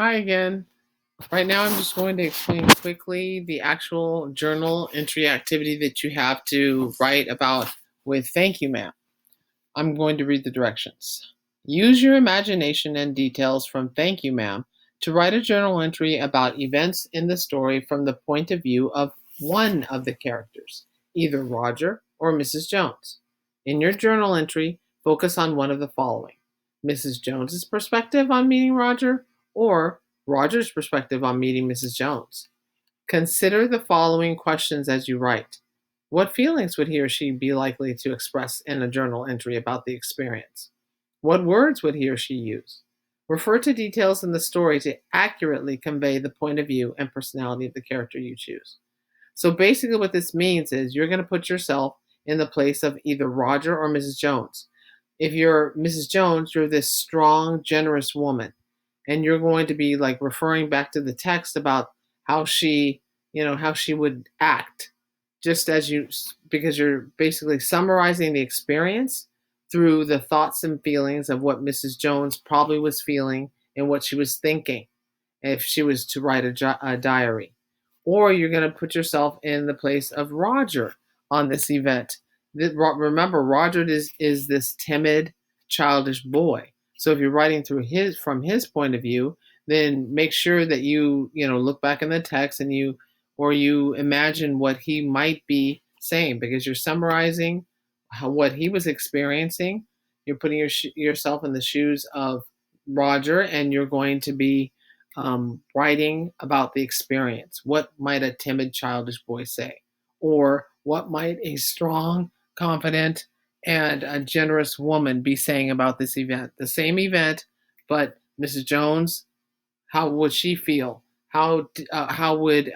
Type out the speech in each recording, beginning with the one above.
Hi again. Right now, I'm just going to explain quickly the actual journal entry activity that you have to write about with thank you, ma'am. I'm going to read the directions. Use your imagination and details from thank you, ma'am to write a journal entry about events in the story from the point of view of one of the characters, either Roger or Mrs. Jones. In your journal entry, focus on one of the following: Mrs. Jones's perspective on meeting Roger, or Roger's perspective on meeting Mrs. Jones. Consider the following questions as you write. What feelings would he or she be likely to express in a journal entry about the experience? What words would he or she use? Refer to details in the story to accurately convey the point of view and personality of the character you choose. So basically, what this means is you're going to put yourself in the place of either Roger or Mrs. Jones. If you're Mrs. Jones, you're this strong, generous woman, and you're going to be like referring back to the text about how she, how she would act, just as you, because you're basically summarizing the experience through the thoughts and feelings of what Mrs. Jones probably was feeling and what she was thinking if she was to write a diary. Or you're going to put yourself in the place of Roger on this event. Remember, Roger is this timid, childish boy. So if you're writing from his point of view, then make sure that you look back in the text and you imagine what he might be saying, because you're summarizing what he was experiencing. You're putting yourself in the shoes of Roger, and you're going to be writing about the experience. What might a timid, childish boy say? Or what might a strong, confident, and a generous woman be saying about this event? The same event, but Mrs. Jones, how would she feel? How would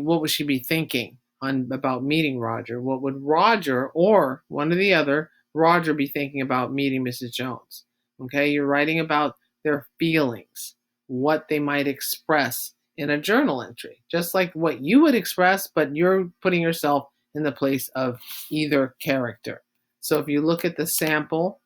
what would she be thinking on about meeting Roger? What would Roger, or one or the other, Roger, be thinking about meeting Mrs. Jones? Okay, you're writing about their feelings, what they might express in a journal entry, just like what you would express, but you're putting yourself in the place of either character. So if you look at the sample,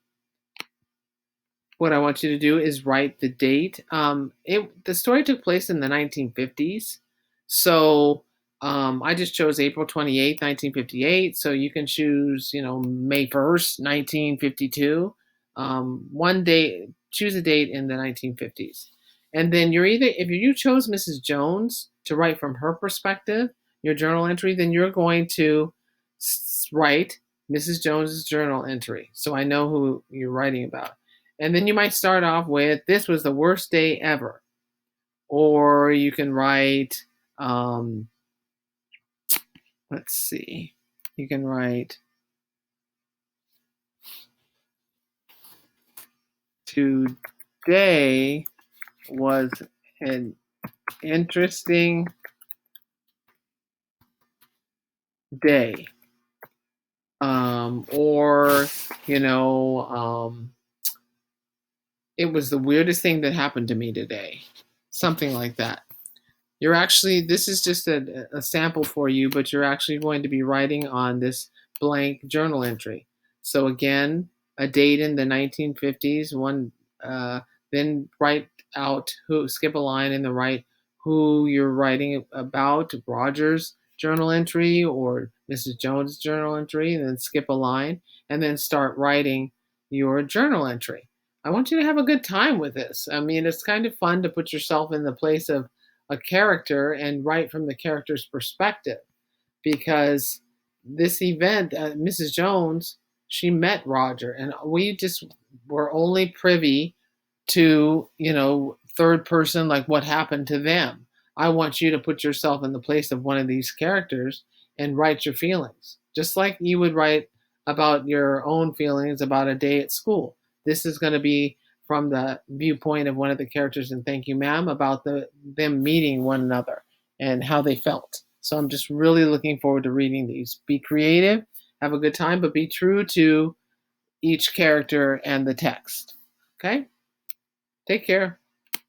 what I want you to do is write the date. The story took place in the 1950s, so I just chose April 28th, 1958. So you can choose, May 1st, 1952. One day, choose a date in the 1950s, and then if you chose Mrs. Jones to write from her perspective, your journal entry, then you're going to write Mrs. Jones's journal entry, so I know who you're writing about. And then you might start off with, "This was the worst day ever." Or you can write, um, let's see, you can write, "Today was an interesting day." Or, you know, um, "It was the weirdest thing that happened to me today." Something like that. This is just a sample for you, but you're actually going to be writing on this blank journal entry. So again, a date in the 1950s, then write out skip a line and then write who you're writing about, Roger's journal entry or Mrs. Jones' journal entry, and then skip a line and then start writing your journal entry. I want you to have a good time with this. I mean, it's kind of fun to put yourself in the place of a character and write from the character's perspective, because this event, Mrs. Jones, she met Roger, and we just were only privy to, third person, like what happened to them. I want you to put yourself in the place of one of these characters and write your feelings, just like you would write about your own feelings about a day at school. This is going to be from the viewpoint of one of the characters in Thank You, Ma'am, about them meeting one another and how they felt. So I'm just really looking forward to reading these. Be creative, have a good time, but be true to each character and the text. Okay? Take care.